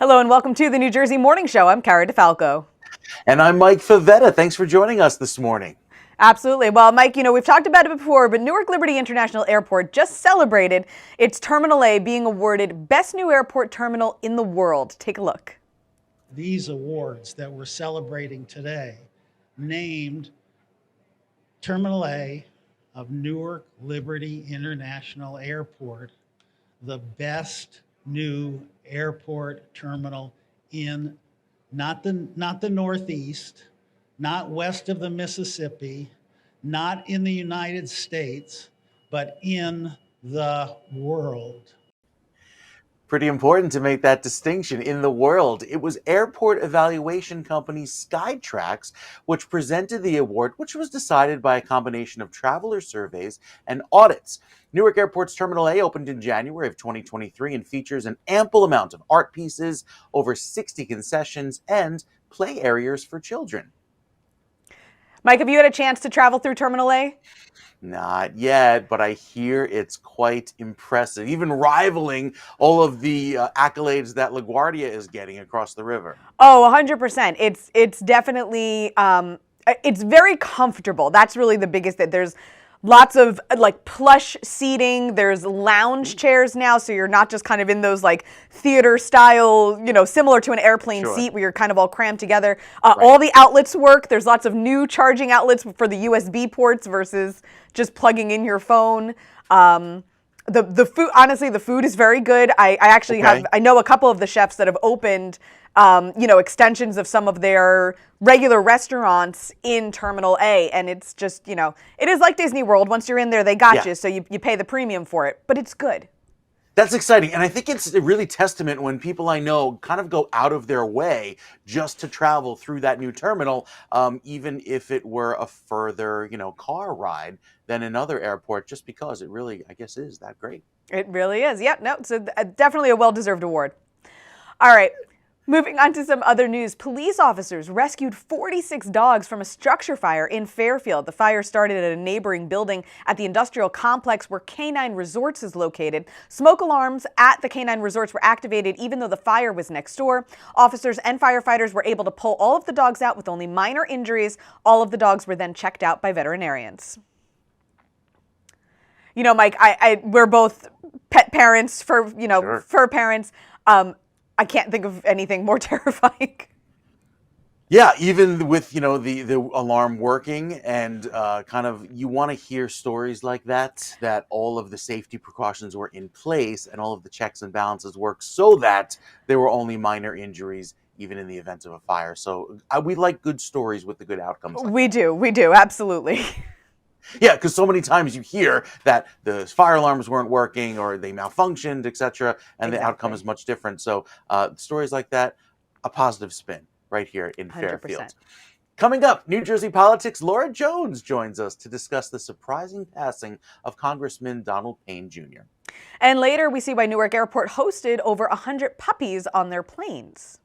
Hello and welcome to the New Jersey Morning Show. I'm Cara DeFalco. And I'm Mike Favetta. Thanks for joining us this morning. Absolutely. Well, Mike, we've talked about it before, but Newark Liberty International Airport just celebrated its Terminal A being awarded Best New Airport Terminal in the World. Take a look. These awards that we're celebrating today named Terminal A of Newark Liberty International Airport the best new airport terminal in not the Northeast, not west of the Mississippi, not in the United States, but in the world. Pretty important to make that distinction. In the world, it was airport evaluation company Skytrax which presented the award, which was decided by a combination of traveler surveys and audits. Newark Airport's Terminal A opened in January of 2023 and features an ample amount of art pieces, over 60 concessions, and play areas for children. Mike, have you had a chance to travel through Terminal A? Not yet, but I hear it's quite impressive, even rivaling all of the accolades that LaGuardia is getting across the river. Oh, 100%. It's definitely, it's very comfortable. That's really the biggest thing. There's lots of like plush seating. There's lounge chairs now, so you're not just kind of in those like theater style, similar to an airplane seat where you're kind of all crammed together. Right. All the outlets work. There's lots of new charging outlets for the USB ports versus just plugging in your phone. The food, honestly, the food is very good. I actually I know a couple of the chefs that have opened extensions of some of their regular restaurants in Terminal A, and it's just, it is like Disney World. Once you're in there, they got you, so you pay the premium for it, but it's good. That's exciting, and I think it's a really testament when people I know kind of go out of their way just to travel through that new terminal, even if it were a further, car ride than another airport, just because it really, I guess, is that great. It really is. Yeah, no, it's definitely a well-deserved award. All right. Moving on to some other news, police officers rescued 46 dogs from a structure fire in Fairfield. The fire started at a neighboring building at the industrial complex where Canine Resorts is located. Smoke alarms at the Canine Resorts were activated even though the fire was next door. Officers and firefighters were able to pull all of the dogs out with only minor injuries. All of the dogs were then checked out by veterinarians. Mike, we're both pet parents, fur parents. I can't think of anything more terrifying. Yeah, even with, the alarm working and you want to hear stories like that all of the safety precautions were in place and all of the checks and balances worked so that there were only minor injuries, even in the event of a fire. So we like good stories with the good outcomes. We do, absolutely. Yeah, because so many times you hear that the fire alarms weren't working or they malfunctioned, etc., and the outcome is much different. So stories like that, a positive spin right here in 100%. Fairfield. Coming up, New Jersey politics, Laura Jones joins us to discuss the surprising passing of Congressman Donald Payne Jr. And later, we see why Newark Airport hosted over 100 puppies on their planes.